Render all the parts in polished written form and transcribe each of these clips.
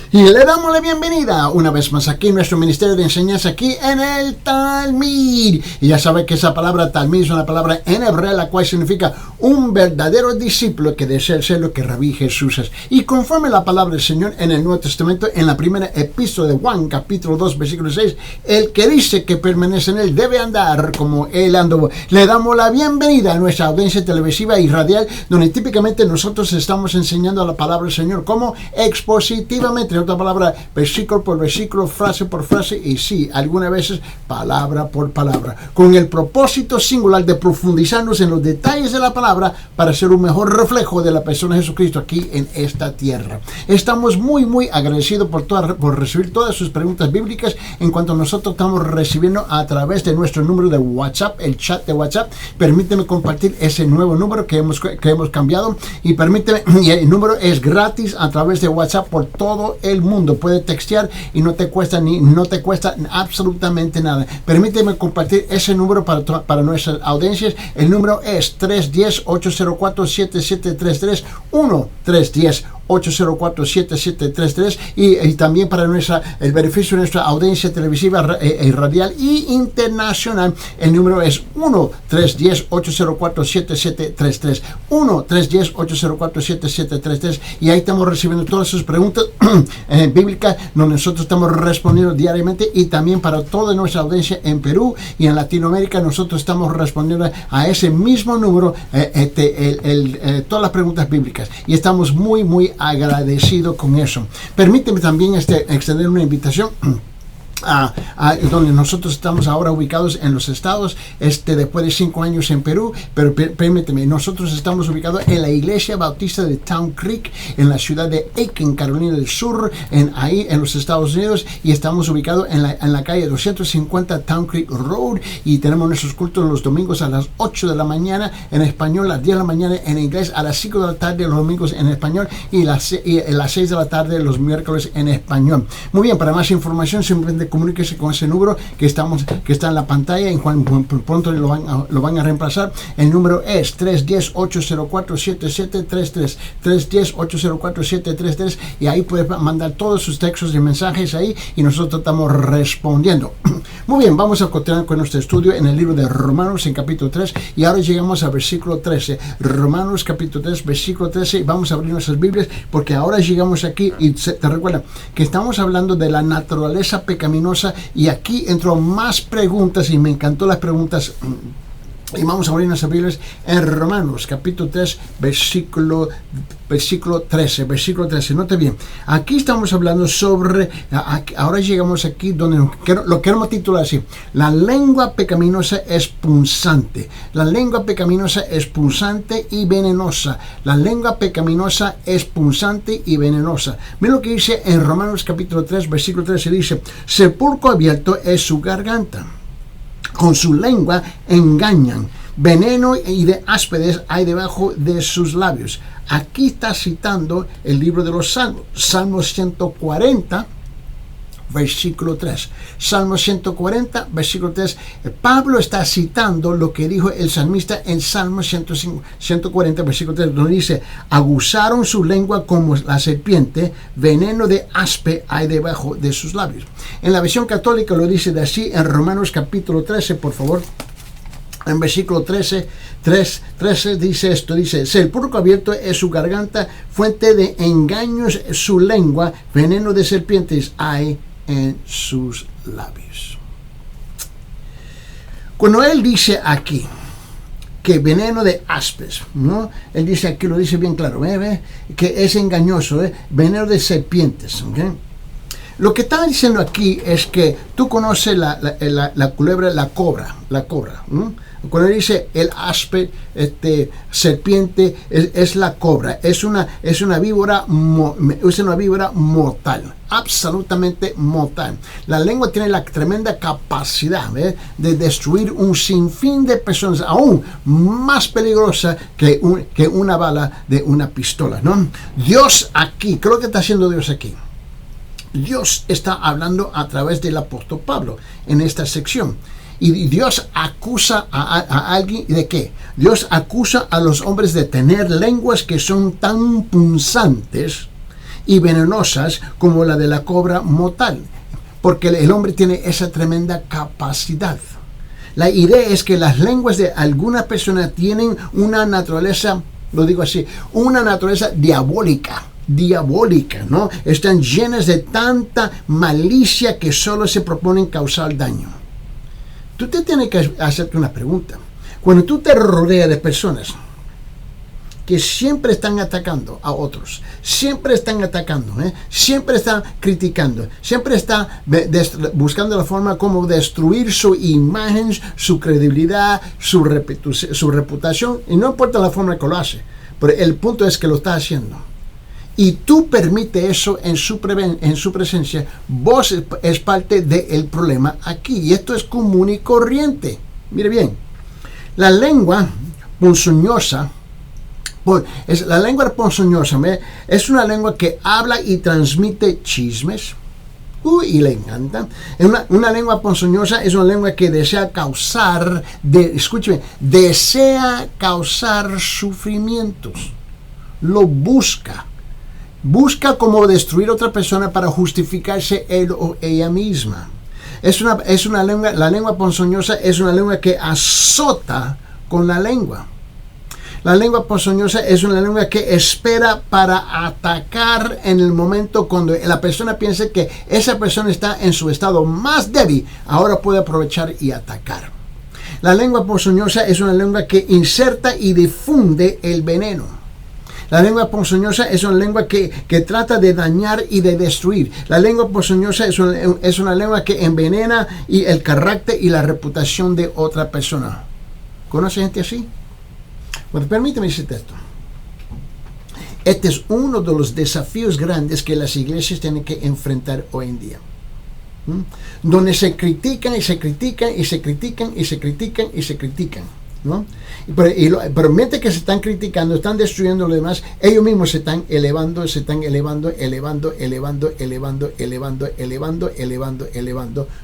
Y le damos la bienvenida una vez más aquí en nuestro Ministerio de Enseñanza, aquí en el Talmid. Y ya sabe que esa palabra Talmid es una palabra en hebreo, la cual significa un verdadero discípulo que desea ser lo que Rabí Jesús es. Y conforme la palabra del Señor en el Nuevo Testamento, en la primera epístola de Juan, capítulo 2, versículo 6, el que dice que permanece en él debe andar como él andó. Le damos la bienvenida a nuestra audiencia televisiva y radial, donde típicamente nosotros estamos enseñando la palabra del Señor como expositivamente. Otra palabra, versículo por versículo, frase por frase, y sí, algunas veces palabra por palabra, con el propósito singular de profundizarnos en los detalles de la palabra para ser un mejor reflejo de la persona de Jesucristo aquí en esta tierra. Estamos muy agradecidos por recibir todas sus preguntas bíblicas en cuanto nosotros estamos recibiendo a través de nuestro número de WhatsApp, el chat de WhatsApp. Permíteme compartir ese nuevo número que hemos cambiado, y el número es gratis a través de WhatsApp por todo el mundo. Puede textear y no te cuesta absolutamente nada. Permíteme compartir ese número para nuestras audiencias. El número es 310-804-7733, 1-310-804-7733, y también para el beneficio de nuestra audiencia televisiva, radial y internacional, el número es 1-310-804-7733, 1-310-804-7733, y ahí estamos recibiendo todas sus preguntas bíblicas, donde nosotros estamos respondiendo diariamente, y también para toda nuestra audiencia en Perú y en Latinoamérica, nosotros estamos respondiendo a ese mismo número todas las preguntas bíblicas, y estamos muy agradecidos con eso. Permíteme también extender una invitación donde nosotros estamos ahora ubicados en los estados, después de 5 años en Perú, pero permíteme, nosotros estamos ubicados en la Iglesia Bautista de Town Creek, en la ciudad de Aiken, Carolina del Sur, ahí en los Estados Unidos, y estamos ubicados en la calle 250 Town Creek Road, y tenemos nuestros cultos los domingos a las 8 de la mañana en español, a las 10 de la mañana en inglés, a las 5 de la tarde los domingos en español, y a las 6 de la tarde los miércoles en español. Muy bien, para más información simplemente comuníquese con ese número que está en la pantalla, en cuanto pronto lo van a reemplazar. El número es 310-804-7733, 310-804-733, y ahí puede mandar todos sus textos y mensajes ahí, y nosotros estamos respondiendo. Muy bien, vamos a continuar con nuestro estudio en el libro de Romanos, en capítulo 3, y ahora llegamos al versículo 13. Romanos capítulo 3, versículo 13, y vamos a abrir nuestras Biblias, porque ahora llegamos aquí, y te recuerda que estamos hablando de la naturaleza pecaminosa, y aquí entró más preguntas, y me encantó las preguntas. Y vamos a abrir nuestras Biblias en Romanos capítulo 3, versículo 13. Note bien, aquí estamos hablando sobre, ahora llegamos aquí donde lo queremos titular así: la lengua pecaminosa es punzante. La lengua pecaminosa es punzante y venenosa. La lengua pecaminosa es punzante y venenosa. Miren lo que dice en Romanos capítulo 3, versículo 13. Dice: sepulcro abierto es su garganta, con su lengua engañan, veneno y de áspedes hay debajo de sus labios. Aquí está citando el libro de los Salmos, Salmo 140, versículo 3. Salmo 140, versículo 3. Pablo está citando lo que dijo el salmista en Salmo 140, versículo 3, donde dice: aguzaron su lengua como la serpiente, veneno de aspe hay debajo de sus labios. En la versión católica lo dice de así en Romanos capítulo 13, por favor. En versículo 13 dice esto, dice: sepulcro abierto es su garganta, fuente de engaños su lengua, veneno de serpientes hay en sus labios. Cuando él dice aquí que veneno de aspes, ¿no? Él dice aquí, lo dice bien claro, que es engañoso, veneno de serpientes, ¿okay? Lo que está diciendo aquí es que tú conoces la culebra, la cobra, ¿no? Cuando dice el aspe, serpiente, es la cobra, es una víbora mortal, absolutamente mortal. La lengua tiene la tremenda capacidad de destruir un sinfín de personas, aún más peligrosa que una bala de una pistola, ¿no? Dios aquí, ¿qué es lo que está haciendo Dios aquí? Dios está hablando a través del apóstol Pablo en esta sección. Y Dios acusa a alguien ¿de qué? Dios acusa a los hombres de tener lenguas que son tan punzantes y venenosas como la de la cobra mortal, porque el hombre tiene esa tremenda capacidad. La idea es que las lenguas de algunas personas tienen una naturaleza, lo digo así, una naturaleza diabólica, ¿no? Están llenas de tanta malicia que solo se proponen causar daño. Tú te tienes que hacerte una pregunta. Cuando tú te rodeas de personas que siempre están atacando a otros, siempre están atacando, siempre están criticando, siempre están buscando la forma como destruir su imagen, su credibilidad, su reputación, y no importa la forma que lo hace, pero el punto es que lo está haciendo. Y tú permites eso en su presencia, vos es parte del problema aquí, y esto es común y corriente. Mire bien, la lengua ponzoñosa, la lengua ponzoñosa es una lengua que habla y transmite chismes. Y le encanta. Una lengua ponzoñosa es una lengua que desea causar sufrimientos. Lo busca como destruir a otra persona para justificarse él o ella misma. La lengua ponzoñosa es una lengua que azota con la lengua. La lengua ponzoñosa es una lengua que espera para atacar en el momento cuando la persona piensa que esa persona está en su estado más débil. Ahora puede aprovechar y atacar. La lengua ponzoñosa es una lengua que inserta y difunde el veneno. La lengua ponzoñosa es una lengua que trata de dañar y de destruir. La lengua ponzoñosa es una lengua que envenena el carácter y la reputación de otra persona. ¿Conoce gente así? Bueno, permíteme decirte esto. Este es uno de los desafíos grandes que las iglesias tienen que enfrentar hoy en día. Donde se critican y se critican y se critican y se critican y se critican, ¿no? Pero mientras que se están criticando, están destruyendo lo demás, ellos mismos se están elevando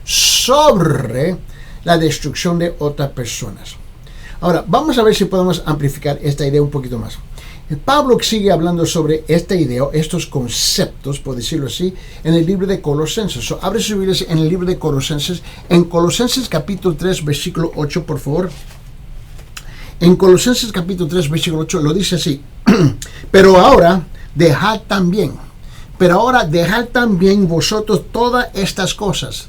sobre la destrucción de otras personas. Ahora, vamos a ver si podemos amplificar esta idea un poquito más. Pablo sigue hablando sobre esta idea, estos conceptos, por decirlo así, en el libro de Colosenses. Abre sus Biblias en el libro de Colosenses, en Colosenses capítulo 3, versículo 8, por favor. En Colosenses capítulo 3, versículo 8, lo dice así. Pero ahora dejad también vosotros todas estas cosas.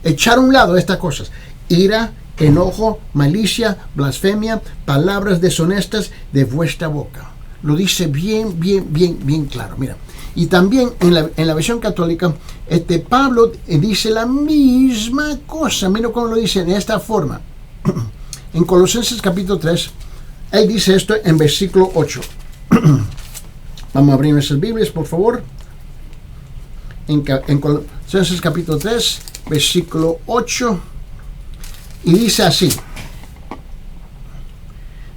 Echar a un lado estas cosas. Ira, enojo, malicia, blasfemia, palabras deshonestas de vuestra boca. Lo dice bien claro. Mira, y también en la versión católica, Pablo dice la misma cosa. Mira cómo lo dice en esta forma. En Colosenses capítulo 3, él dice esto en versículo 8. Vamos a abrir nuestras Biblias, por favor. En Colosenses capítulo 3, versículo 8. Y dice así.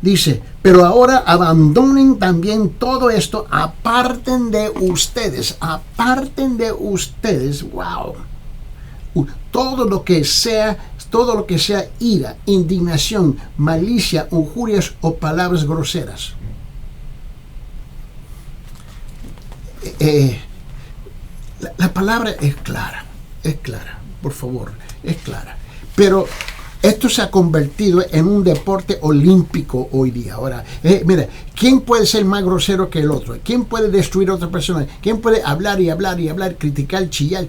Dice, pero ahora abandonen también todo esto, aparten de ustedes, wow. Todo lo que sea ira, indignación, malicia, injurias o palabras groseras. La palabra es clara, por favor, es clara. Pero esto se ha convertido en un deporte olímpico hoy día. Ahora, mira, ¿quién puede ser más grosero que el otro? ¿Quién puede destruir a otra persona? ¿Quién puede hablar, criticar, chillar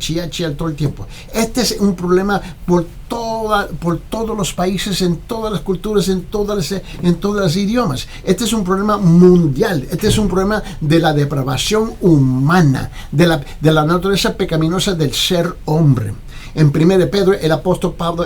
todo el tiempo? Este es un problema por todos los países, en todas las culturas, en todos los idiomas. Este es un problema mundial. Este es un problema de la depravación humana, de la naturaleza pecaminosa del ser hombre. En 1 Pedro, el apóstol Pedro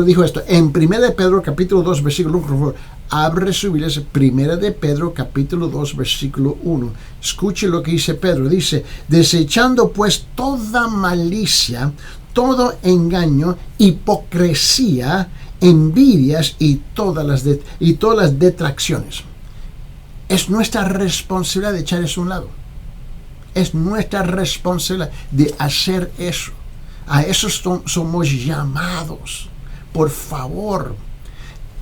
dijo esto. En 1 Pedro, capítulo 2, versículo 1, por favor, abre su Biblia, 1 Pedro, capítulo 2, versículo 1. Escuche lo que dice Pedro. Dice, desechando pues toda malicia, todo engaño, hipocresía, envidias y todas las detracciones. Es nuestra responsabilidad de echar eso a un lado. Es nuestra responsabilidad de hacer eso. A eso somos llamados. Por favor,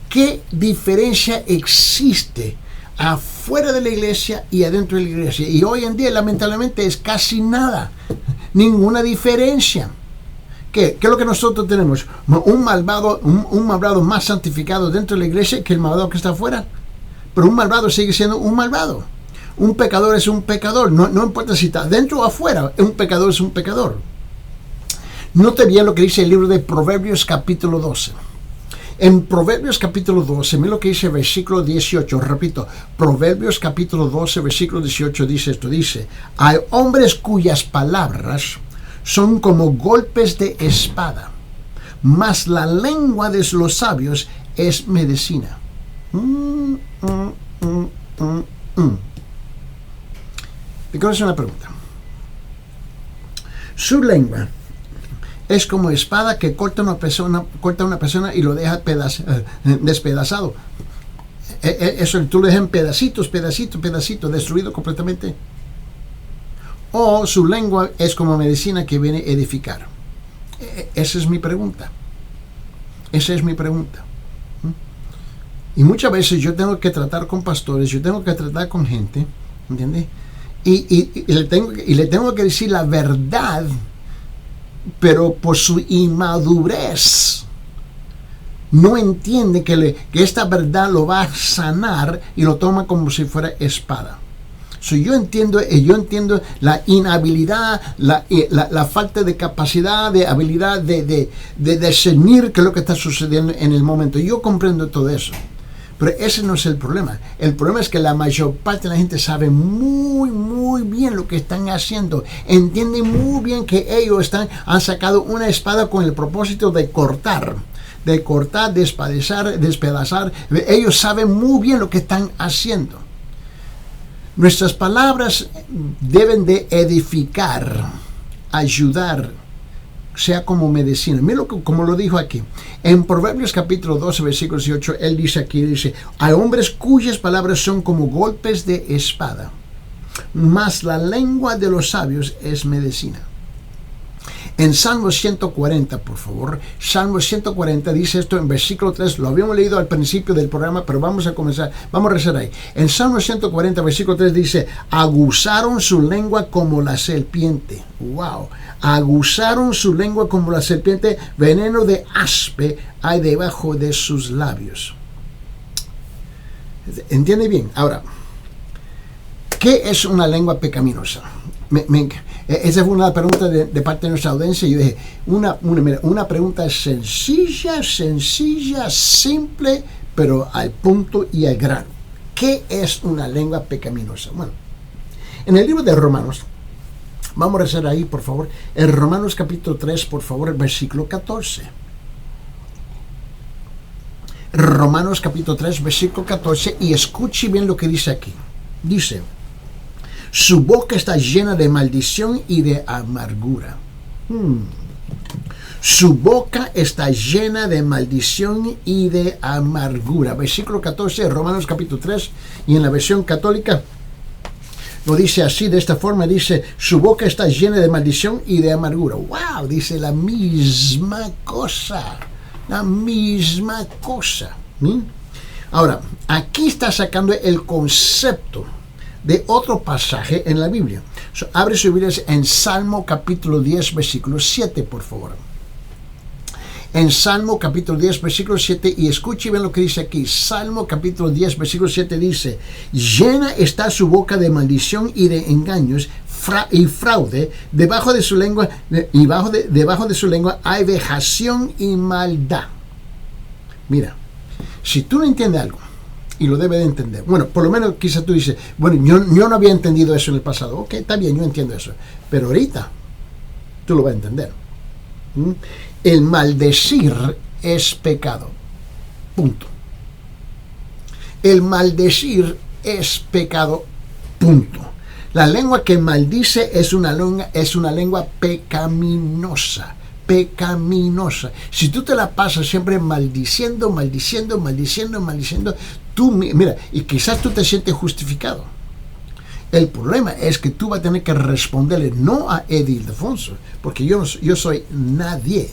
¿qué diferencia existe afuera de la iglesia y adentro de la iglesia. Y hoy en día, lamentablemente, es casi nada, ninguna diferencia. ¿Qué es lo que nosotros tenemos? Un malvado más santificado dentro de la iglesia que el malvado que está afuera. Pero un malvado sigue siendo un malvado. Un pecador es un pecador. No importa si está dentro o afuera, un pecador es un pecador. Note bien lo que dice el libro de Proverbios capítulo 12. En Proverbios capítulo 12, mira lo que dice el versículo 18, repito, Proverbios capítulo 12, versículo 18 dice esto, dice, hay hombres cuyas palabras son como golpes de espada, mas la lengua de los sabios es medicina. Te quiero hacer una pregunta. Su lengua es como espada que corta a una persona y lo deja despedazado. Eso tú lo dejas en pedacitos, destruido completamente. O su lengua es como medicina que viene a edificar. Esa es mi pregunta. Y muchas veces yo tengo que tratar con pastores, yo tengo que tratar con gente, ¿entiendes? Y le tengo que decir la verdad, pero por su inmadurez no entiende que esta verdad lo va a sanar y lo toma como si fuera espada. Yo entiendo la inhabilidad, la falta de capacidad, de habilidad de discernir qué es lo que está sucediendo en el momento. Yo comprendo todo eso. Pero ese no es el problema. El problema es que la mayor parte de la gente sabe muy bien lo que están haciendo. Entienden muy bien que ellos han sacado una espada con el propósito de cortar, despedazar. Ellos saben muy bien lo que están haciendo. Nuestras palabras deben de edificar, ayudar, sea como medicina. Mira como lo dijo aquí. En Proverbios capítulo 12, versículo 18, él dice hay hombres cuyas palabras son como golpes de espada, mas la lengua de los sabios es medicina. En Salmo 140, por favor, Salmo 140 dice esto en versículo 3, lo habíamos leído al principio del programa, pero vamos a rezar ahí. En Salmo 140, versículo 3 dice, aguzaron su lengua como la serpiente. Wow, aguzaron su lengua como la serpiente, veneno de aspe hay debajo de sus labios. ¿Entiende bien? Ahora, ¿qué es una lengua pecaminosa? Esa fue una pregunta de parte de nuestra audiencia. Yo dije, una pregunta sencilla, simple, pero al punto y al grano. ¿Qué es una lengua pecaminosa? Bueno, en el libro de Romanos, vamos a rezar ahí, por favor, en Romanos capítulo 3, por favor, el versículo 14. Romanos capítulo 3, versículo 14, y escuche bien lo que dice aquí. Dice, su boca está llena de maldición y de amargura. Su boca está llena de maldición y de amargura. Versículo 14 de Romanos capítulo 3, y en la versión católica lo dice así, de esta forma, dice, su boca está llena de maldición y de amargura. ¡Wow! Dice la misma cosa. Ahora, aquí está sacando el concepto de otro pasaje en la Biblia. Abre su Biblia en Salmo capítulo 10, versículo 7, por favor. En Salmo capítulo 10, versículo 7, y escuche bien lo que dice aquí. Salmo capítulo 10, versículo 7 dice, llena está su boca de maldición y de engaños y fraude, debajo de su lengua hay vejación y maldad. Mira, si tú no entiendes algo, y lo debe de entender. Bueno, por lo menos quizás tú dices, bueno, yo no había entendido eso en el pasado. Ok, está bien, yo entiendo eso. Pero ahorita tú lo vas a entender. El maldecir es pecado. Punto. El maldecir es pecado. Punto. La lengua que maldice es una lengua pecaminosa. Si tú te la pasas siempre maldiciendo, tú, mira, y quizás tú te sientes justificado. El problema es que tú vas a tener que responderle no a Eddie Ildefonso, porque yo soy nadie,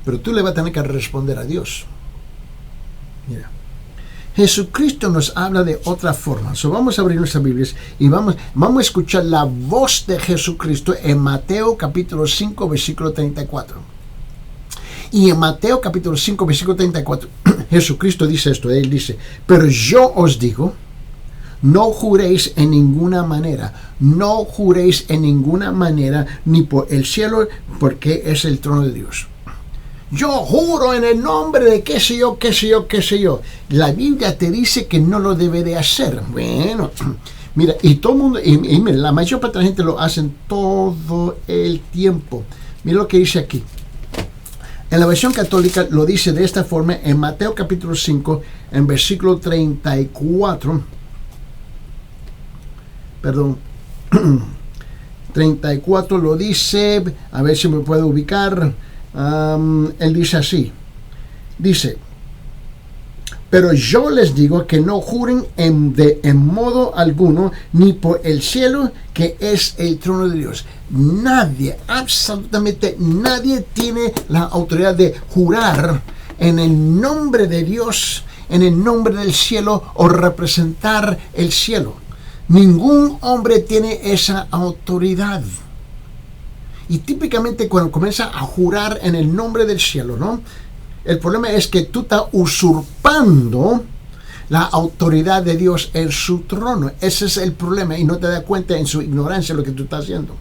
pero tú le vas a tener que responder a Dios. Mira, Jesucristo nos habla de otra forma. So, vamos a abrir nuestras Biblias y vamos a escuchar la voz de Jesucristo en Mateo capítulo 5, versículo 34. Y en Mateo capítulo 5, versículo 34, Jesucristo dice esto. Él dice, pero yo os digo, no juréis en ninguna manera. No juréis en ninguna manera, ni por el cielo, porque es el trono de Dios. Yo juro en el nombre de qué sé yo, qué sé yo, qué sé yo. La Biblia te dice que no lo debe de hacer. Bueno, mira, y todo el mundo, y mira, la mayor parte de la gente lo hacen todo el tiempo. Mira lo que dice aquí. En la versión católica lo dice de esta forma en Mateo capítulo 5, en versículo 34. Perdón. 34 lo dice, a ver si me puedo ubicar. Él dice así, dice, pero yo les digo que no juren en modo alguno, ni por el cielo, que es el trono de Dios. Nadie, absolutamente nadie tiene la autoridad de jurar en el nombre de Dios, en el nombre del cielo, o representar el cielo. Ningún hombre tiene esa autoridad. Y típicamente cuando comienza a jurar en el nombre del cielo, ¿no? El problema es que tú estás usurpando la autoridad de Dios en su trono. Ese es el problema y no te das cuenta en su ignorancia de lo que tú estás haciendo.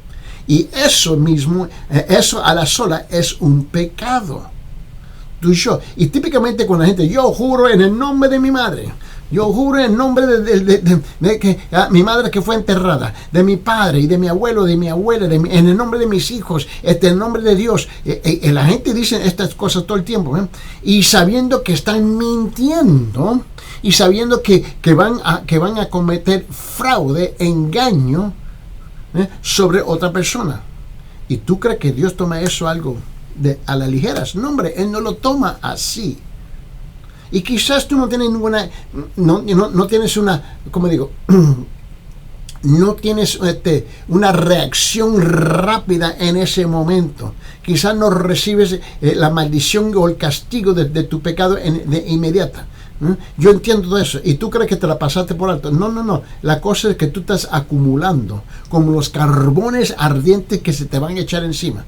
Y eso mismo, eso a la sola es un pecado. Y típicamente cuando la gente, yo juro en el nombre de mi madre. Yo juro en nombre de que mi madre que fue enterrada, de mi padre y de mi abuelo, de mi abuela, en el nombre de mis hijos, en el nombre de Dios. La gente dice estas cosas todo el tiempo, y sabiendo que están mintiendo y sabiendo que van a cometer fraude, engaño sobre otra persona. ¿Y tú crees que Dios toma eso algo a la ligera? No, hombre, Él no lo toma así. Y quizás tú no tienes ninguna, no tienes una, ¿cómo digo? No tienes una reacción rápida en ese momento. Quizás no recibes la maldición o el castigo de tu pecado de inmediata. Yo entiendo todo eso. Y tú crees que te la pasaste por alto. No. La cosa es que tú estás acumulando como los carbones ardientes que se te van a echar encima.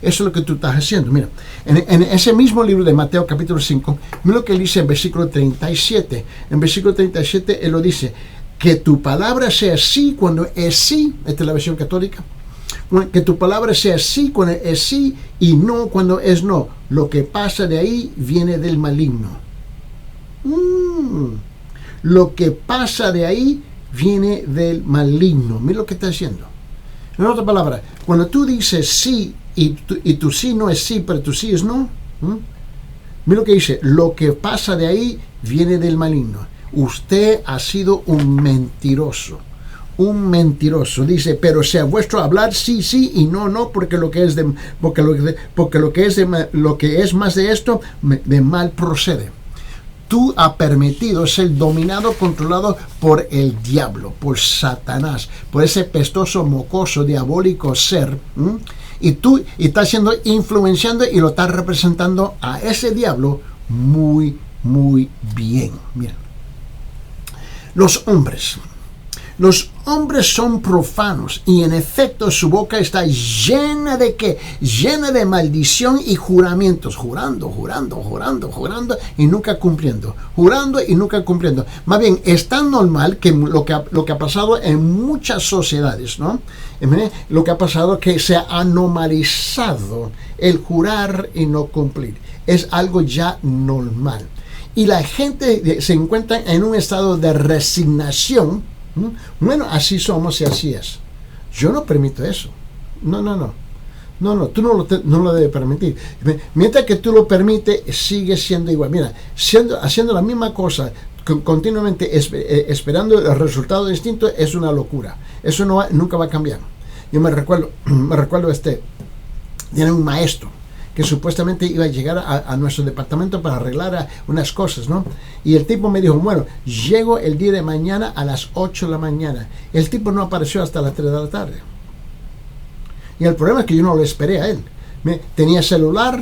Eso es lo que tú estás haciendo. Mira, en ese mismo libro de Mateo capítulo 5, mira lo que él dice en versículo 37. En versículo 37 él lo dice, que tu palabra sea sí cuando es sí. Esta es la versión católica. Que tu palabra sea sí cuando es sí y no cuando es no. Lo que pasa de ahí viene del maligno. Lo que pasa de ahí viene del maligno. Mira lo que está haciendo. En otra palabra, cuando tú dices sí y tu sí no es sí, pero tu sí es no, mira lo que dice, lo que pasa de ahí viene del maligno. Usted ha sido un mentiroso. Un mentiroso. Dice, pero sea vuestro hablar sí, sí y no, no, porque lo que es más de esto, de mal procede. Tú has permitido ser dominado, controlado por el diablo, por Satanás, por ese pestoso, mocoso, diabólico ser. Y tú estás siendo influenciando y lo estás representando a ese diablo muy, muy bien. Mira, los hombres son profanos y en efecto su boca está llena de ¿qué? Llena de maldición y juramentos, jurando y nunca cumpliendo, jurando y nunca cumpliendo. Más bien, es tan normal que lo que ha pasado en muchas sociedades, ¿no? Lo que ha pasado es que se ha normalizado el jurar y no cumplir. Es algo ya normal. Y la gente se encuentra en un estado de resignación. Bueno, así somos y así es. Yo no permito eso. No, tú no lo debes permitir. Mientras que tú lo permites, sigue siendo igual. Mira, haciendo la misma cosa continuamente, esperando el resultado distinto, es una locura. Eso nunca va a cambiar. Yo me recuerdo tiene un maestro que supuestamente iba a llegar a nuestro departamento para arreglar unas cosas, ¿no? Y el tipo me dijo, bueno, llego el día de mañana a las 8 de la mañana. El tipo no apareció hasta las 3 de la tarde. Y el problema es que yo no lo esperé a él. Tenía celular,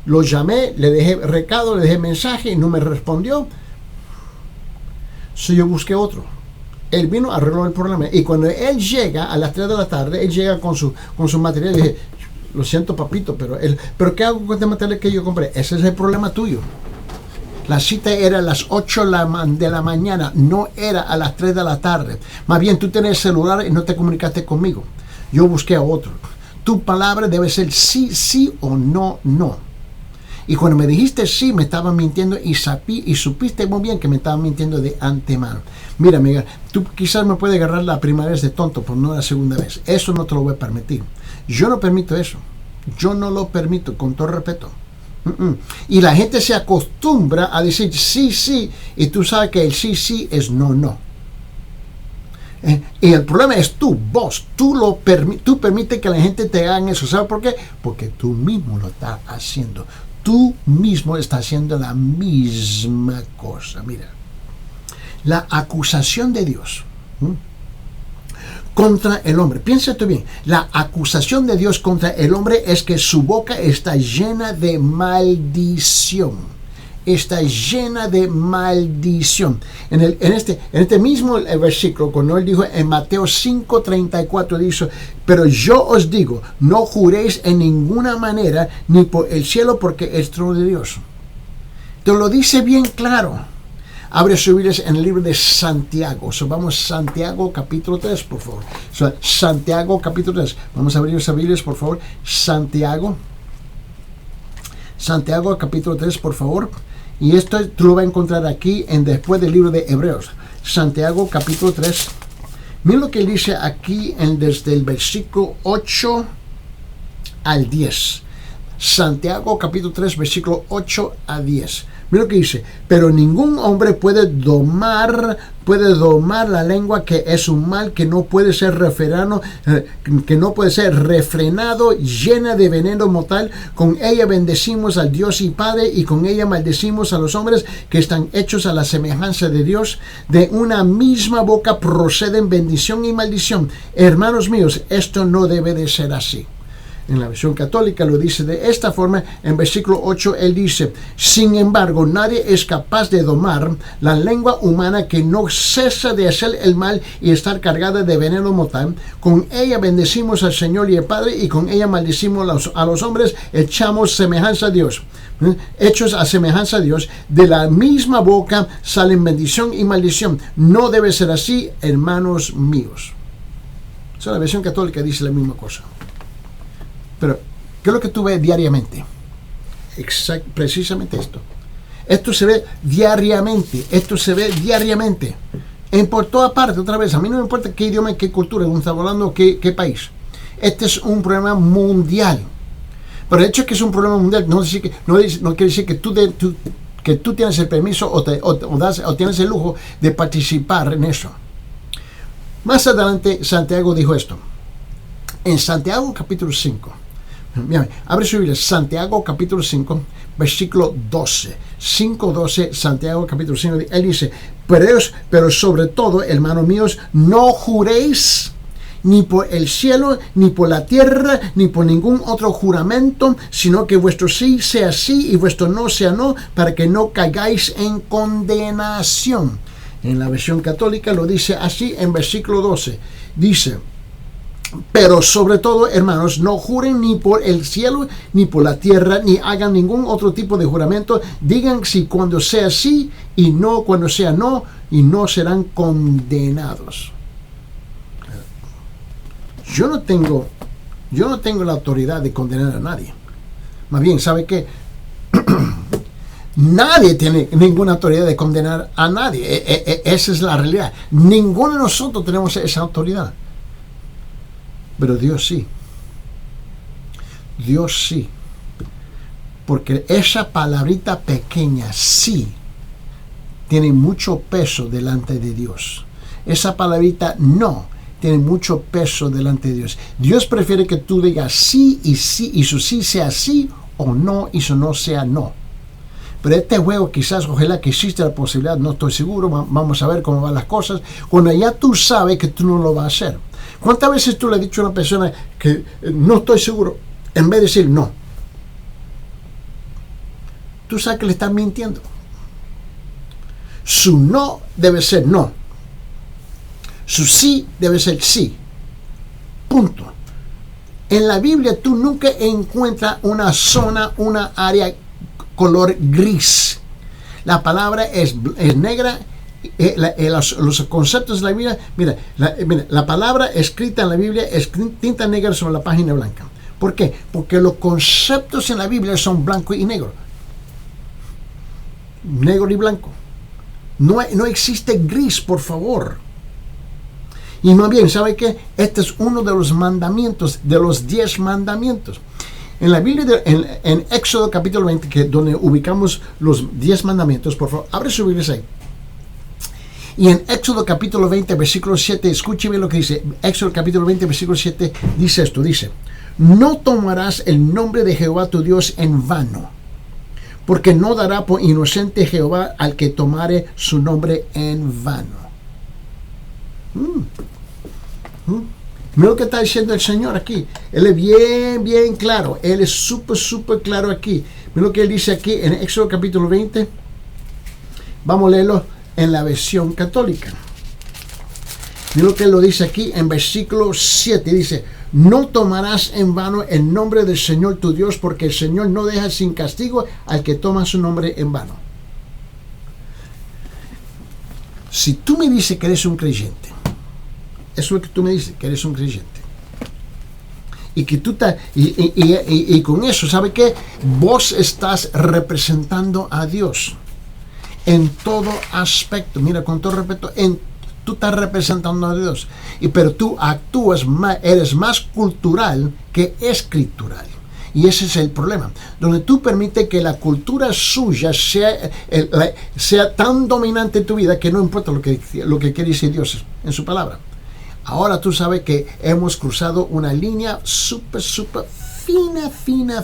lo llamé, le dejé recado, le dejé mensaje y no me respondió. So yo busqué otro. Él vino, arregló el problema. Y cuando él llega a las 3 de la tarde, él llega con su material. Y dije, lo siento, papito, pero ¿qué hago con este material que yo compré? Ese es el problema tuyo. La cita era a las 8 de la mañana, no era a las 3 de la tarde. Más bien, tú tienes el celular y no te comunicaste conmigo. Yo busqué a otro. Tu palabra debe ser sí, sí o no, no. Y cuando me dijiste sí, me estaba mintiendo y supiste muy bien que me estaba mintiendo de antemano. Mira, amiga, tú quizás me puedes agarrar la primera vez de tonto, pero no la segunda vez. Eso no te lo voy a permitir. Yo no permito eso. Yo no lo permito, con todo respeto. Y la gente se acostumbra a decir sí, sí, y tú sabes que el sí, sí es no, no. Y el problema es vos, tú permites que la gente te haga eso. ¿Sabes por qué? Porque tú mismo lo estás haciendo. Tú mismo estás haciendo la misma cosa. Mira, la acusación de Dios contra el hombre. Piénsate bien, la acusación de Dios contra el hombre es que su boca está llena de maldición. Está llena de maldición. En este mismo versículo, cuando él dijo en Mateo 5:34, dice, pero yo os digo, no juréis en ninguna manera, ni por el cielo, porque es trono de Dios. Te lo dice bien claro. Abre sus Biblias en el libro de Santiago. Vamos a Santiago capítulo 3, por favor. Santiago capítulo 3. Vamos a abrir esas Biblias, por favor. Santiago capítulo 3, por favor. Y esto tú lo vas a encontrar aquí después del libro de Hebreos. Santiago capítulo 3. Mira lo que dice aquí desde el versículo 8 al 10. Santiago capítulo 3, versículo 8 a 10. Mira lo que dice, pero ningún hombre puede domar la lengua, que es un mal que no puede ser refrenado, llena de veneno mortal. Con ella bendecimos al Dios y Padre, y con ella maldecimos a los hombres que están hechos a la semejanza de Dios. De una misma boca proceden bendición y maldición. Hermanos míos, esto no debe de ser así. En la versión católica lo dice de esta forma. En versículo 8 él dice, sin embargo, nadie es capaz de domar la lengua humana, que no cesa de hacer el mal y estar cargada de veneno mortal. Con ella bendecimos al Señor y al Padre, y con ella maldecimos a los hombres, echamos semejanza a Dios. Hechos a semejanza a Dios, de la misma boca salen bendición y maldición. No debe ser así, hermanos míos. La versión católica dice la misma cosa. Pero, ¿qué es lo que tú ves diariamente? Precisamente esto. Esto se ve diariamente. Por toda parte, otra vez. A mí no me importa qué idioma, qué cultura, estamos hablando, qué país. Este es un problema mundial. Pero el hecho de que es un problema mundial no quiere decir que tú tienes el permiso o tienes el lujo de participar en eso. Más adelante, Santiago dijo esto. En Santiago capítulo 5. Mira, abre su Biblia, Santiago capítulo 5, versículo 12. 5:12, Santiago capítulo 5. Él dice, pero sobre todo, hermanos míos, no juréis ni por el cielo, ni por la tierra, ni por ningún otro juramento, sino que vuestro sí sea sí y vuestro no sea no, para que no caigáis en condenación. En la versión católica lo dice así en versículo 12. Dice, pero sobre todo, hermanos, no juren ni por el cielo, ni por la tierra, ni hagan ningún otro tipo de juramento. Digan sí cuando sea sí y no cuando sea no, y no serán condenados. Yo no tengo la autoridad de condenar a nadie. Más bien, ¿sabe qué? Nadie tiene ninguna autoridad de condenar a nadie. Esa es la realidad. Ninguno de nosotros tenemos esa autoridad. Pero Dios sí. Dios sí. Porque esa palabrita pequeña, sí, tiene mucho peso delante de Dios. Esa palabrita no tiene mucho peso delante de Dios. Dios prefiere que tú digas sí, y su sí sea sí, o no, y su no sea no. Pero este juego, quizás, ojalá que existe la posibilidad, no estoy seguro, vamos a ver cómo van las cosas, cuando ya tú sabes que tú no lo vas a hacer. ¿Cuántas veces tú le has dicho a una persona que no estoy seguro, en vez de decir no? Tú sabes que le estás mintiendo. Su no debe ser no. Su sí debe ser sí. Punto. En la Biblia tú nunca encuentras una zona, una área color gris. La palabra es negra. Los conceptos de la Biblia, mira, la palabra escrita en la Biblia es tinta negra sobre la página blanca. ¿Por qué? Porque los conceptos en la Biblia son blanco y negro. Negro y blanco. No existe gris, por favor. Y más bien, ¿sabe qué? Este es uno de los mandamientos, de los 10 mandamientos. En la Biblia, en Éxodo capítulo 20, que donde ubicamos los 10 mandamientos, por favor, abre su Biblia ahí. Y en Éxodo capítulo 20, versículo 7, escúcheme lo que dice. Éxodo capítulo 20, versículo 7, dice esto, dice: no tomarás el nombre de Jehová tu Dios en vano, porque no dará por inocente Jehová al que tomare su nombre en vano. Mira lo que está diciendo el Señor aquí. Él es bien claro. Él es súper claro aquí. Mira lo que él dice aquí en Éxodo capítulo 20. Vamos a leerlo en la versión católica. Mira lo que él lo dice aquí en versículo 7. Dice: no tomarás en vano el nombre del Señor tu Dios, porque el Señor no deja sin castigo al que toma su nombre en vano. Si tú me dices que eres un creyente, eso es lo que tú me dices, que eres un creyente, y que tú y con eso, ¿sabe qué? Vos estás representando a Dios en todo aspecto. Mira, con todo respeto, tú estás representando a Dios, pero tú actúas más, eres más cultural que escritural. Y ese es el problema, donde tú permites que la cultura suya sea tan dominante en tu vida que no importa lo que quiere decir Dios en su palabra. Ahora tú sabes que hemos cruzado una línea súper fina,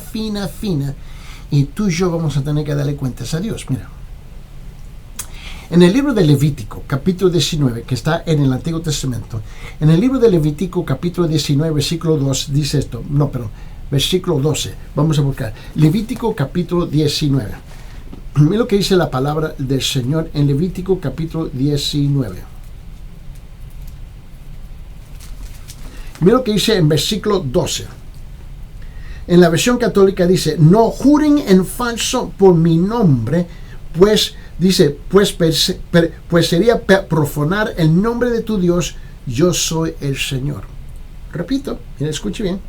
y tú y yo vamos a tener que darle cuentas a Dios. Mira, en el libro de Levítico, capítulo 19, que está en el Antiguo Testamento, en el libro de Levítico, capítulo 19, versículo 2, dice esto, versículo 12, vamos a buscar, Levítico, capítulo 19. Mira lo que dice la palabra del Señor en Levítico, capítulo 19. Mira lo que dice en versículo 12. En la versión católica dice: no juren en falso por mi nombre, pues dice, pues sería profanar el nombre de tu Dios. Yo soy el Señor. Repito, mira, escuche bien.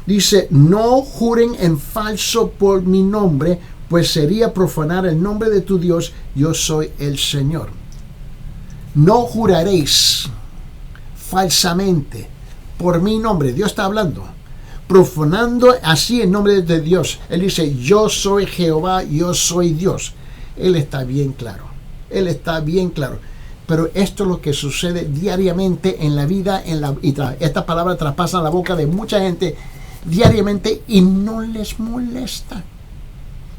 Dice: no juren en falso por mi nombre, pues sería profanar el nombre de tu Dios. Yo soy el Señor. No juraréis falsamente por mi nombre. Dios está hablando, profanando así el nombre de Dios. Él dice: yo soy Jehová, yo soy Dios. Él está bien claro. Pero esto es lo que sucede diariamente en la vida, esta palabra traspasa la boca de mucha gente diariamente y no les molesta.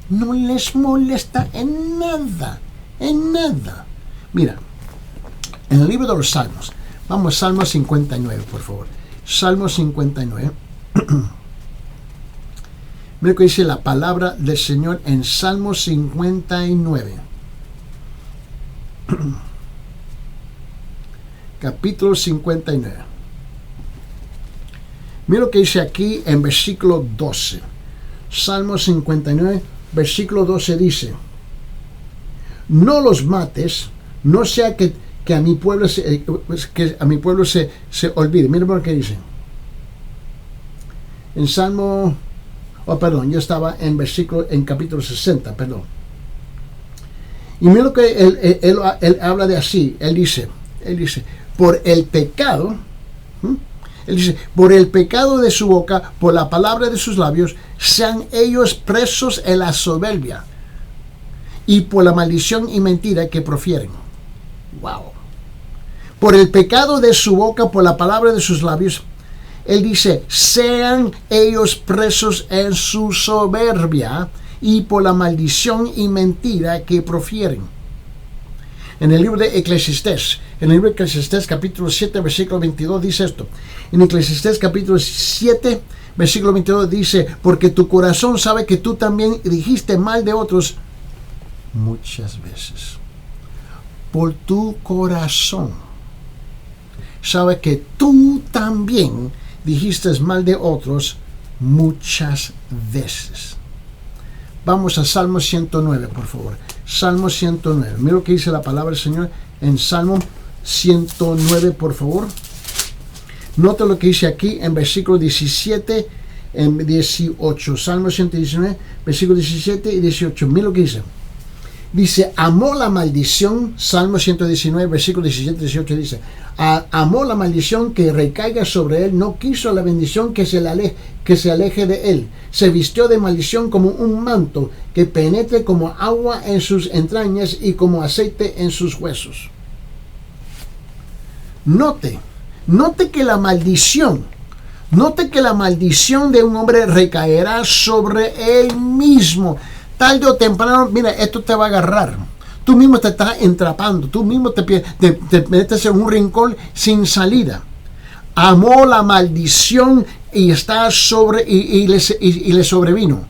No les molesta en nada. Mira, en el libro de los Salmos, vamos a Salmo 59, por favor. Salmo 59. Mira lo que dice la palabra del Señor en Salmo 59. Capítulo 59. Mira lo que dice aquí en versículo 12. Salmo 59, versículo 12 dice: no los mates, no sea que a mi pueblo se olvide. Mira lo que dice. En Salmo, yo estaba en capítulo 60, perdón. Y mira lo que él habla de así. Él dice, por el pecado, él dice, por el pecado de su boca, por la palabra de sus labios, sean ellos presos en la soberbia y por la maldición y mentira que profieren. Wow. Por el pecado de su boca, por la palabra de sus labios, él dice, sean ellos presos en su soberbia y por la maldición y mentira que profieren. En el libro de Eclesiastés, capítulo 7, versículo 22 dice esto. En Eclesiastés capítulo 7, versículo 22 dice: porque tu corazón sabe que tú también dijiste mal de otros muchas veces. por tu corazón sabe que tú también dijiste mal de otros muchas veces. Vamos a Salmo 109, por favor. Salmo 109. Mira lo que dice la palabra del Señor en Salmo 109, por favor. Nota lo que dice aquí en versículo 17 y 18. Salmo 119, versículo 17 y 18. Mira lo que dice. Dice, amó la maldición. Salmo 119, versículo 17 y 18 dice, amó la maldición que recaiga sobre él, no quiso la bendición que se aleje de él. Se vistió de maldición como un manto que penetre como agua en sus entrañas y como aceite en sus huesos. Note que la maldición de un hombre recaerá sobre él mismo. Tarde o temprano, mira, esto te va a agarrar. Tú mismo te estás entrapando. Tú mismo te metes en un rincón sin salida. Amó la maldición y está y le sobrevino.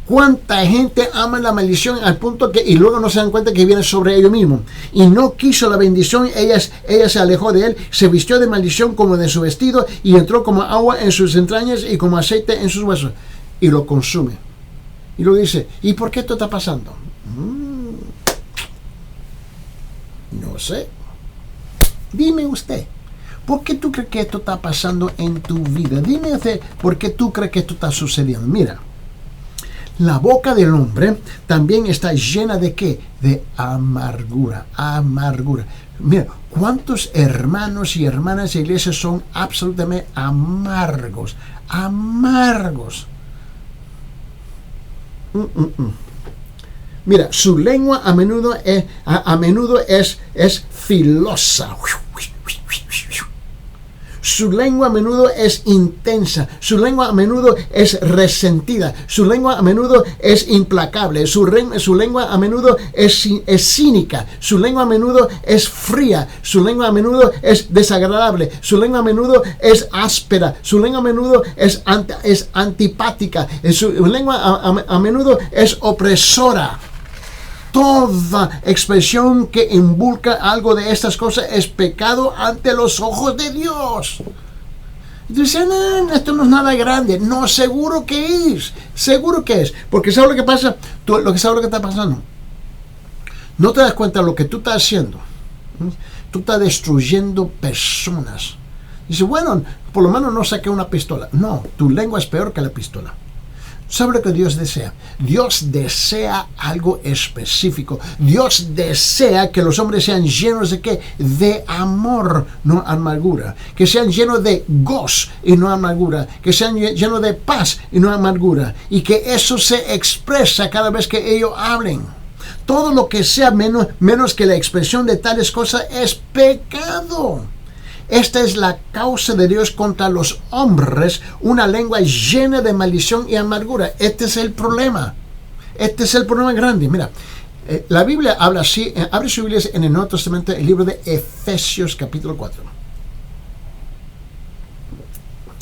¿Cuánta gente ama la maldición al punto que y luego no se dan cuenta que viene sobre ellos mismos? Y no quiso la bendición, ella se alejó de él, se vistió de maldición como de su vestido y entró como agua en sus entrañas y como aceite en sus huesos. Y lo consume. Y luego dice, ¿y por qué esto está pasando? No sé. Dime usted, ¿por qué tú crees que esto está pasando en tu vida? Dime usted, ¿por qué tú crees que esto está sucediendo? Mira, la boca del hombre también está llena de ¿qué? De amargura, amargura. Mira, ¿cuántos hermanos y hermanas de iglesia son absolutamente amargos? Amargos. Mira, su lengua a menudo es filosa. Su lengua a menudo es intensa. Su lengua a menudo es resentida. Su lengua a menudo es implacable. Su lengua a menudo es cínica. Su lengua a menudo es fría. Su lengua a menudo es desagradable. Su lengua a menudo es áspera. Su lengua a menudo es antipática. Su lengua a menudo es opresora. Toda expresión que involucra algo de estas cosas es pecado ante los ojos de Dios. Dicen, esto no es nada grande. No, seguro que es. Seguro que es. Porque ¿sabes lo que pasa? ¿Sabes lo que está pasando? No te das cuenta de lo que tú estás haciendo. Tú estás destruyendo personas. Dice, bueno, por lo menos no saqué una pistola. No, tu lengua es peor que la pistola. ¿Sabe lo que Dios desea? Dios desea algo específico. Dios desea que los hombres sean llenos de ¿qué? De amor, no amargura. Que sean llenos de gozo y no amargura. Que sean llenos de paz y no amargura. Y que eso se expresa cada vez que ellos hablen. Todo lo que sea menos que la expresión de tales cosas es pecado. Esta es la causa de Dios contra los hombres, una lengua llena de maldición y amargura. Este es el problema. Este es el problema grande. Mira, la Biblia habla así. Abre su Biblia en el Nuevo Testamento, el libro de Efesios capítulo 4.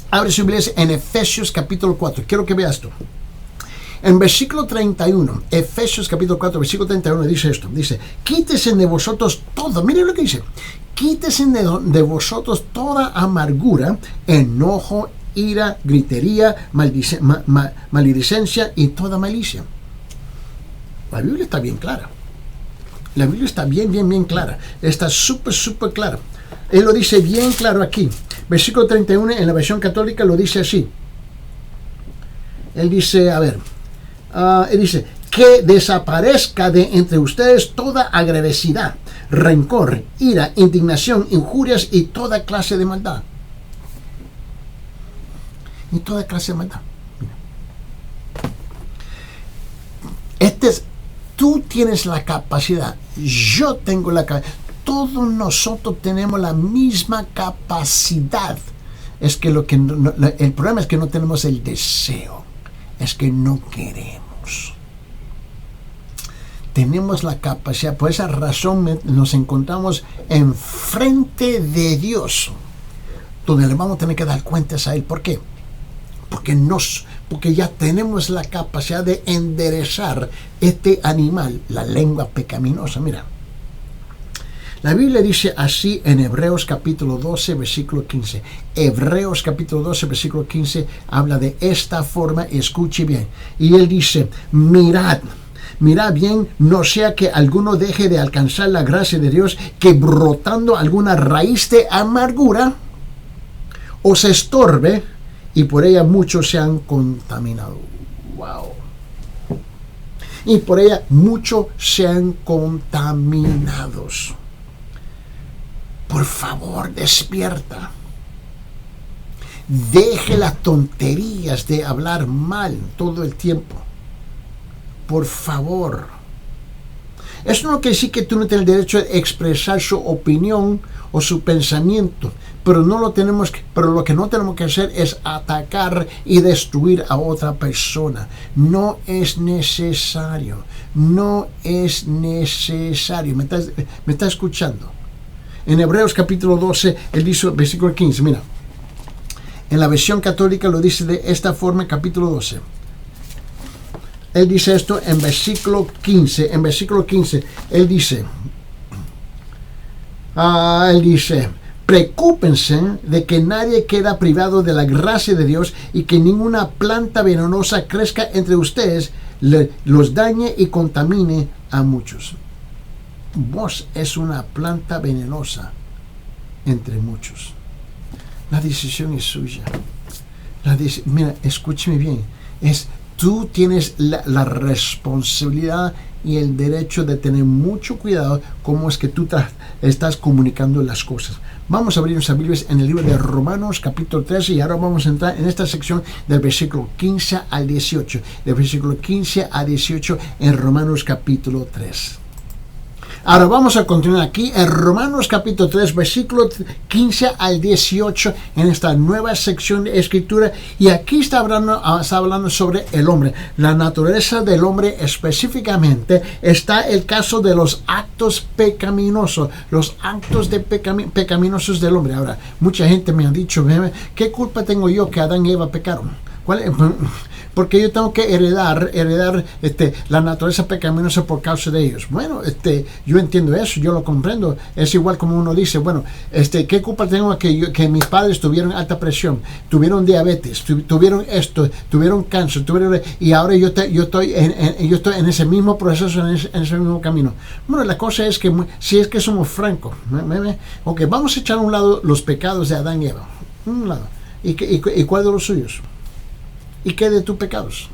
Abre su Biblia en Efesios capítulo 4. Quiero que veas esto. En versículo 31, Efesios capítulo 4, versículo 31 dice esto. Dice, quítese de vosotros todo. Miren lo que dice. Quítese de vosotros toda amargura, enojo, ira, gritería, maledicencia y toda malicia. La Biblia está bien clara. La Biblia está bien clara. Está súper clara. Él lo dice bien claro aquí. Versículo 31 en la versión católica lo dice así. Él dice, a ver, él dice, que desaparezca de entre ustedes toda agresividad, rencor, ira, indignación, injurias y toda clase de maldad. Y toda clase de maldad. Tú tienes la capacidad, yo tengo la capacidad, todos nosotros tenemos la misma capacidad. Es que el problema es que no tenemos el deseo, es que no queremos. Tenemos la capacidad, por esa razón nos encontramos enfrente de Dios, donde le vamos a tener que dar cuentas a Él. ¿Por qué? Porque ya tenemos la capacidad de enderezar este animal, la lengua pecaminosa. Mira, La Biblia dice así en Hebreos capítulo 12, versículo 15. Hebreos capítulo 12, versículo 15 habla de esta forma, escuche bien. Y él dice, mirad bien, no sea que alguno deje de alcanzar la gracia de Dios, que brotando alguna raíz de amargura os estorbe y por ella muchos se han contaminado. Wow. Y por ella muchos sean contaminados. Por favor, despierta. Deje las tonterías de hablar mal todo el tiempo. Por favor. Eso no quiere decir que tú no tienes el derecho de expresar su opinión o su pensamiento, pero lo que no tenemos que hacer es atacar y destruir a otra persona. No es necesario. No es necesario. ¿Me está escuchando? En Hebreos capítulo 12, él dice, versículo 15, mira. En la versión católica lo dice de esta forma, capítulo 12. Él dice esto en versículo 15. En versículo 15, él dice, preocúpense de que nadie queda privado de la gracia de Dios y que ninguna planta venenosa crezca entre ustedes, los dañe y contamine a muchos. Vos es una planta venenosa entre muchos. La decisión es suya. Mira, escúcheme bien. Tú tienes la responsabilidad y el derecho de tener mucho cuidado cómo es que tú estás comunicando las cosas. Vamos a abrir nuestras Biblias en el libro de Romanos capítulo 13 y ahora vamos a entrar en esta sección del versículo 15 al 18. Del versículo 15 a 18 en Romanos capítulo 3. Ahora vamos a continuar aquí en Romanos capítulo 3, versículo 15 al 18, en esta nueva sección de escritura. Y aquí está hablando sobre el hombre, la naturaleza del hombre específicamente. Está el caso de los actos pecaminosos, los actos pecaminosos del hombre. Ahora, mucha gente me ha dicho, ¿qué culpa tengo yo que Adán y Eva pecaron? Porque yo tengo que heredar la naturaleza pecaminosa por causa de ellos. Bueno, yo entiendo eso, yo lo comprendo. Es igual como uno dice, bueno, ¿qué culpa tengo que mis padres tuvieron alta presión, tuvieron diabetes, tuvieron esto, tuvieron cáncer, y ahora yo estoy en ese mismo proceso, en ese mismo camino? Bueno, la cosa es que si es que somos francos, ok, vamos a echar a un lado los pecados de Adán y Eva, un lado, y ¿cuál de los suyos? ¿Y qué de tus pecados?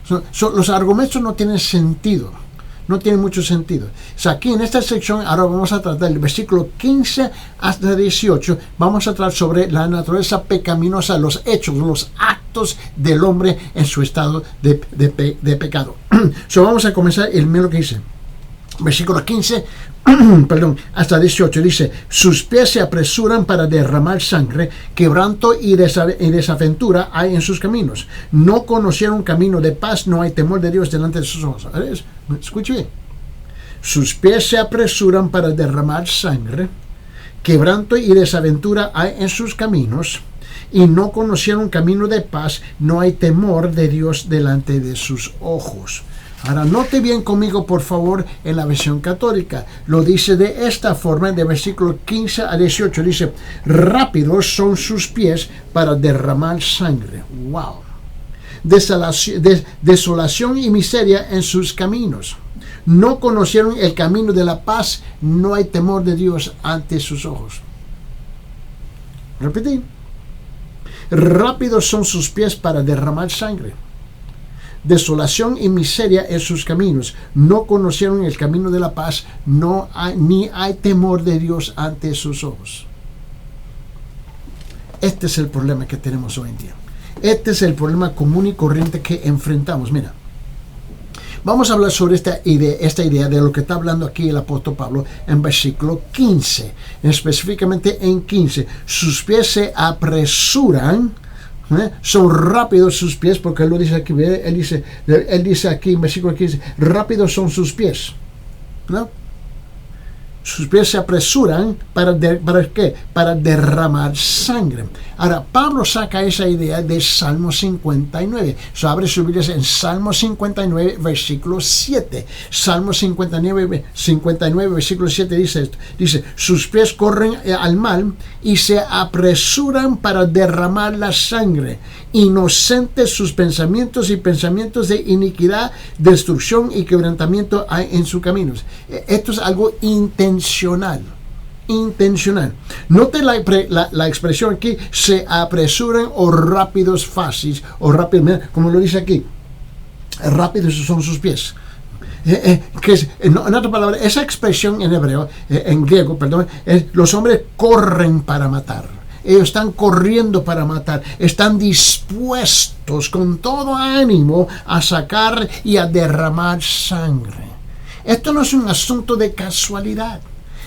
Los argumentos no tienen sentido. No tienen mucho sentido. O sea, aquí en esta sección ahora vamos a tratar el versículo 15 hasta 18. Vamos a tratar sobre la naturaleza pecaminosa, los hechos, los actos del hombre en su estado de pecado. Vamos a comenzar el lo que dice. Versículo 15, hasta 18, dice, sus pies se apresuran para derramar sangre, quebranto y desaventura hay en sus caminos. No conocieron camino de paz, no hay temor de Dios delante de sus ojos. Escuche bien. Sus pies se apresuran para derramar sangre, quebranto y desaventura hay en sus caminos, y no conocieron camino de paz, no hay temor de Dios delante de sus ojos. Ahora, note bien conmigo, por favor, en la versión católica. Lo dice de esta forma, de versículo 15 a 18. Dice, rápidos son sus pies para derramar sangre. ¡Wow! Desolación y miseria en sus caminos. No conocieron el camino de la paz. No hay temor de Dios ante sus ojos. Repetí. Rápidos son sus pies para derramar sangre. Desolación y miseria en sus caminos. No conocieron el camino de la paz, ni hay temor de Dios ante sus ojos. Este es el problema que tenemos hoy en día. Este es el problema común y corriente que enfrentamos. Mira, vamos a hablar sobre esta idea de lo que está hablando aquí el apóstol Pablo en versículo 15. Específicamente en 15. Sus pies se apresuran. Son rápidos sus pies, porque él lo dice aquí, él dice aquí en versículo 15, rápidos son sus pies, ¿no? sus pies se apresuran ¿para qué? Para derramar sangre. Ahora, Pablo saca esa idea de Salmo 59. Abre su Biblia en Salmo 59, versículo 7. Salmo 59, versículo 7 dice esto. Dice, sus pies corren al mal y se apresuran para derramar la sangre. Inocentes sus pensamientos y pensamientos de iniquidad, destrucción y quebrantamiento hay en sus caminos. Esto es algo intencional. Note la expresión aquí, se apresuran o rápidos fáciles, o rápidos, como lo dice aquí, rápidos son sus pies. En otra palabra, esa expresión en hebreo, en griego, perdón, los hombres corren para matar. Ellos están corriendo para matar, están dispuestos con todo ánimo a sacar y a derramar sangre. Esto no es un asunto de casualidad.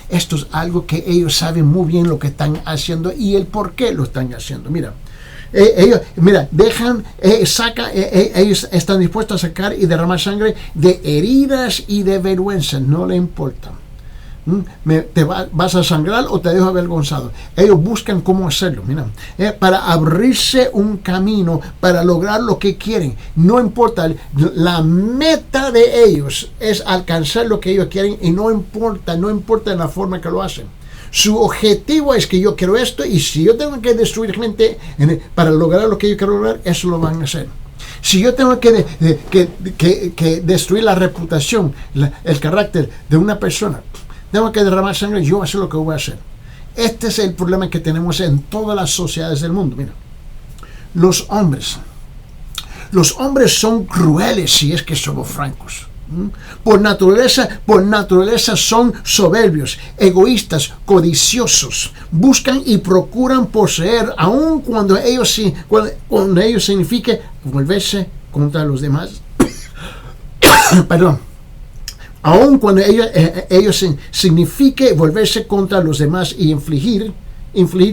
Esto es algo que ellos saben muy bien lo que están haciendo y el por qué lo están haciendo. Mira, ellos están dispuestos a sacar y derramar sangre de heridas y de vergüenza, no le importa. ¿Vas a sangrar o te dejo avergonzado? Ellos buscan cómo hacerlo, mira, para abrirse un camino, para lograr lo que quieren. No importa, la meta de ellos es alcanzar lo que ellos quieren y no importa la forma que lo hacen. Su objetivo es que yo quiero esto y si yo tengo que destruir gente para lograr lo que yo quiero lograr, eso lo van a hacer. Si yo tengo que destruir la reputación, el carácter de una persona, tengo que derramar sangre, yo voy a hacer lo que voy a hacer. Este es el problema que tenemos en todas las sociedades del mundo. Mira, los hombres son crueles si es que somos francos. Por naturaleza son soberbios, egoístas, codiciosos. Buscan y procuran poseer, aun cuando ello signifique volverse contra los demás. Perdón. Aun cuando ellos signifique volverse contra los demás y infligir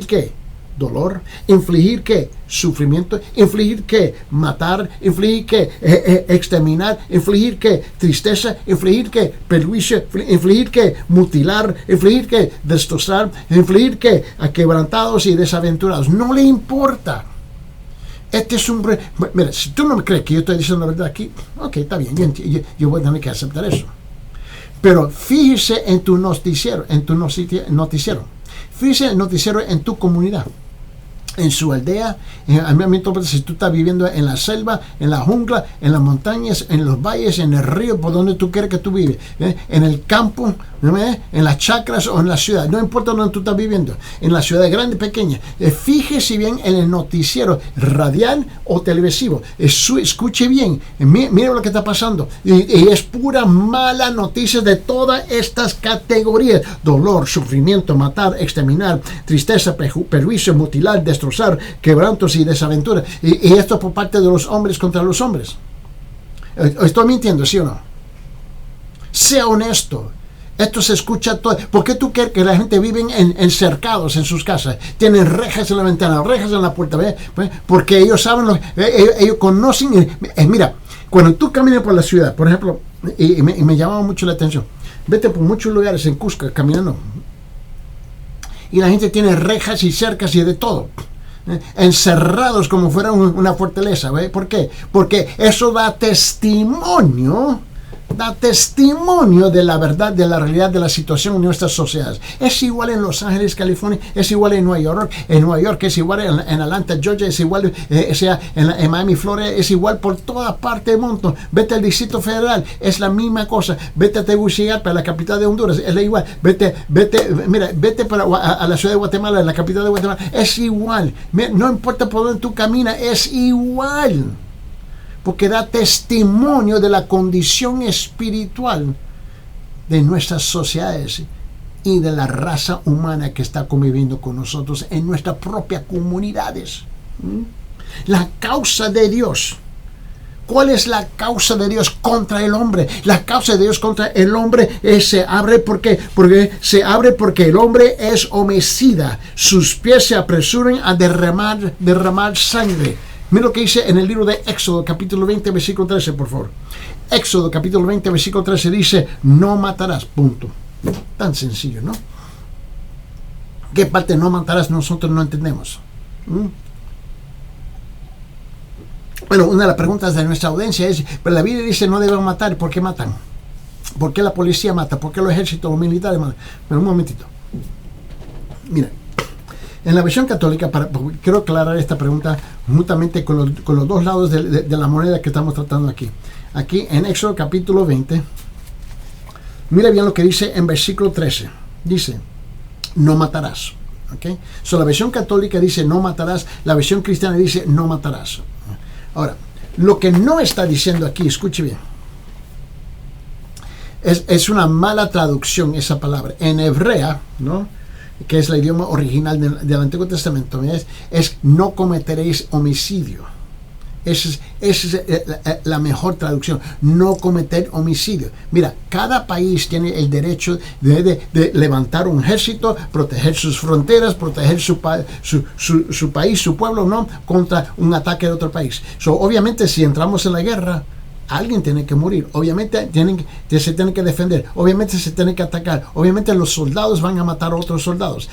¿qué? Dolor, infligir ¿qué? Sufrimiento, infligir ¿qué? Matar, infligir ¿qué? Exterminar, infligir ¿qué? Tristeza, infligir ¿qué? Perjuicio, infligir ¿qué? Mutilar, infligir ¿qué? Destrozar, infligir ¿qué? A quebrantados y desaventurados. No le importa. Este es mira, si tú no me crees que yo estoy diciendo la verdad aquí, ok, está bien, yo voy a tener que aceptar eso. Pero fíjese en tu noticiero, Fíjese en el noticiero en tu comunidad, en su aldea. A mí me interesa si tú estás viviendo en la selva, en la jungla, en las montañas, en los valles, en el río, por donde tú quieres que tú vives, en el campo, en las chacras o en la ciudad. No importa donde tú estás viviendo, en la ciudad grande, pequeña. Fíjese bien en el noticiero radial o televisivo. Escuche bien, mire lo que está pasando. Y es pura mala noticia de todas estas categorías: dolor, sufrimiento, matar, exterminar, tristeza, perjuicio, mutilar, destrozar, quebrantos y desaventuras. Y esto por parte de los hombres contra los hombres. ¿Estoy mintiendo, sí o no? Sea honesto. Esto se escucha todo. ¿Por qué tú crees que la gente vive encercados en sus casas? Tienen rejas en la ventana, rejas en la puerta. ¿Ve? Porque ellos saben, ellos conocen. Mira, cuando tú caminas por la ciudad, por ejemplo, y me llamaba mucho la atención, vete por muchos lugares en Cusco caminando, y la gente tiene rejas y cercas y de todo, encerrados como fuera una fortaleza. ¿Ve? ¿Por qué? Porque eso da testimonio de la verdad, de la realidad de la situación en nuestras sociedades. Es igual en Los Ángeles, California, es igual en Nueva York es igual en Atlanta, Georgia, es igual en Miami, Florida, es igual por toda parte del mundo. Vete al Distrito Federal, es la misma cosa. Vete a Tegucigalpa, la capital de Honduras, es igual. Vete a la ciudad de Guatemala, la capital de Guatemala, es igual. No importa por dónde tú caminas, es igual. Porque da testimonio de la condición espiritual de nuestras sociedades y de la raza humana que está conviviendo con nosotros en nuestras propias comunidades. La causa de Dios. ¿Cuál es la causa de Dios contra el hombre? La causa de Dios contra el hombre se abre porque el hombre es homicida. Sus pies se apresuran a derramar sangre. Mira lo que dice en el libro de Éxodo, capítulo 20, versículo 13, por favor. Éxodo, capítulo 20, versículo 13 dice: no matarás, punto. Tan sencillo, ¿no? ¿Qué parte no matarás nosotros no entendemos? Bueno, una de las preguntas de nuestra audiencia es, pero la Biblia dice no deben matar, ¿por qué matan? ¿Por qué la policía mata? ¿Por qué los ejércitos, los militares matan? Pero un momentito. Mira, en la versión católica, quiero aclarar esta pregunta juntamente con los dos lados de la moneda que estamos tratando aquí. Aquí en Éxodo capítulo 20, mira bien lo que dice en versículo 13. Dice, no matarás. ¿Okay? So, la versión católica dice no matarás, la versión cristiana dice no matarás. Ahora, lo que no está diciendo aquí, escuche bien, es una mala traducción esa palabra. En hebrea, ¿no?, que es el idioma original del Antiguo Testamento, es no cometeréis homicidio. Esa es la mejor traducción, no cometer homicidio. Mira, cada país tiene el derecho de levantar un ejército, proteger sus fronteras, proteger su país, su pueblo, ¿no?, contra un ataque de otro país. Obviamente, si entramos en la guerra, alguien tiene que morir, obviamente se tiene que defender, obviamente se tiene que atacar, obviamente los soldados van a matar a otros soldados.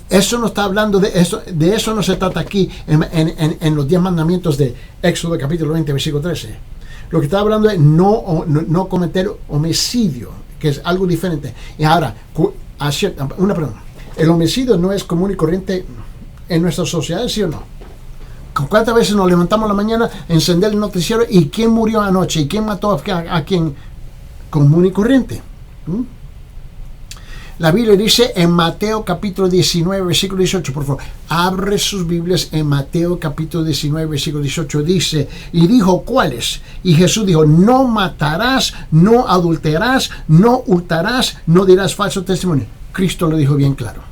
Eso no está hablando de eso no se trata aquí en los 10 mandamientos de Éxodo capítulo 20 versículo 13. Lo que está hablando es no cometer homicidio, que es algo diferente. Y ahora, una pregunta, ¿el homicidio no es común y corriente en nuestra sociedad, sí o no? ¿Cuántas veces nos levantamos la mañana, encender el noticiero y quién murió anoche y quién mató a quién? Común y corriente. La Biblia dice en Mateo capítulo 19 versículo 18, por favor, abre sus Biblias en Mateo capítulo 19 versículo 18, dice, y dijo, ¿cuáles? Y Jesús dijo, no matarás, no adulterarás, no hurtarás, no dirás falso testimonio. Cristo lo dijo bien claro.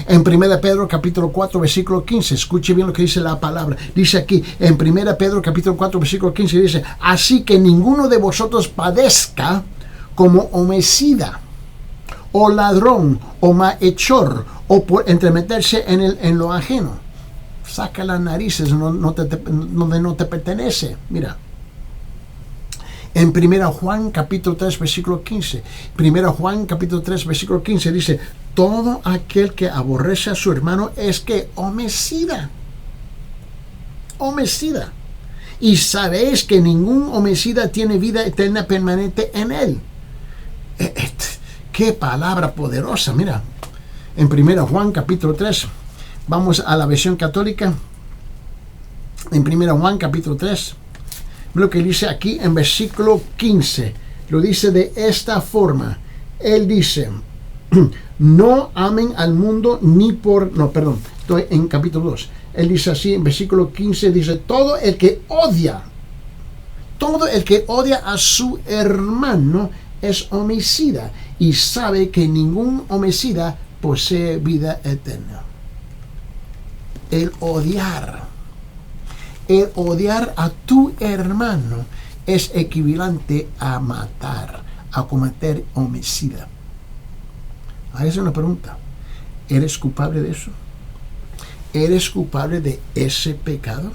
En 1 Pedro capítulo 4 versículo 15, escuche bien lo que dice la palabra. Dice aquí, en 1 Pedro capítulo 4 versículo 15, dice, así que ninguno de vosotros padezca como homicida, o ladrón, o malhechor, o por entremeterse en lo ajeno. Saca las narices donde no te pertenece. Mira. En 1 Juan capítulo 3 versículo 15, 1 Juan capítulo 3 versículo 15 dice, todo aquel que aborrece a su hermano es que homicida. Homicida. Y sabéis que ningún homicida tiene vida eterna permanente en él. Qué palabra poderosa. Mira, en 1 Juan capítulo 3, vamos a la versión católica. En 1 Juan capítulo 3, lo que dice aquí en versículo 15, lo dice de esta forma. Él dice, no amen al mundo estoy en capítulo 2. Él dice así, en versículo 15, dice, todo el que odia a su hermano es homicida y sabe que ningún homicida posee vida eterna. El odiar a tu hermano es equivalente a matar, a cometer homicidio. Ahí es una pregunta. ¿Eres culpable de eso? ¿Eres culpable de ese pecado?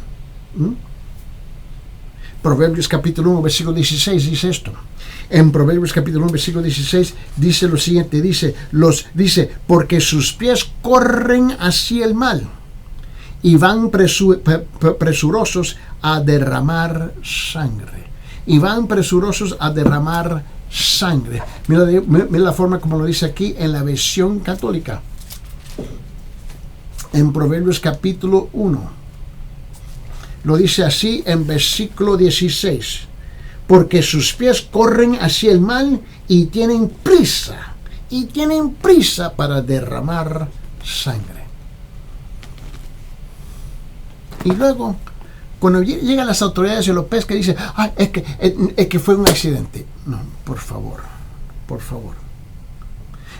Proverbios capítulo 1 versículo 16 dice esto. En Proverbios capítulo 1 versículo 16 dice lo siguiente, dice, porque sus pies corren hacia el mal y van presurosos a derramar sangre. Mira la forma como lo dice aquí en la versión católica. En Proverbios capítulo 1. Lo dice así en versículo 16. Porque sus pies corren hacia el mal y tienen prisa para derramar sangre. Y luego, cuando llegan las autoridades y lo pescan, dicen, es que fue un accidente. No, por favor.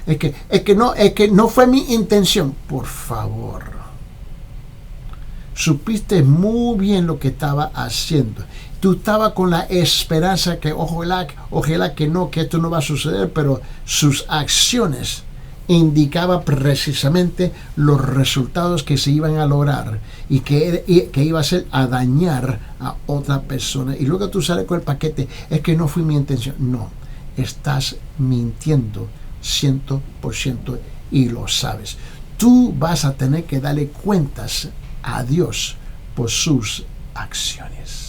Es que no fue mi intención. Por favor. Supiste muy bien lo que estaba haciendo. Tú estabas con la esperanza que ojalá que esto no va a suceder, pero sus acciones indicaban precisamente los resultados que se iban a lograr y que iba a ser a dañar a otra persona. Y luego tú sales con el paquete, es que no fue mi intención. No, estás mintiendo 100%, y lo sabes. Tú vas a tener que darle cuentas a Dios por sus acciones.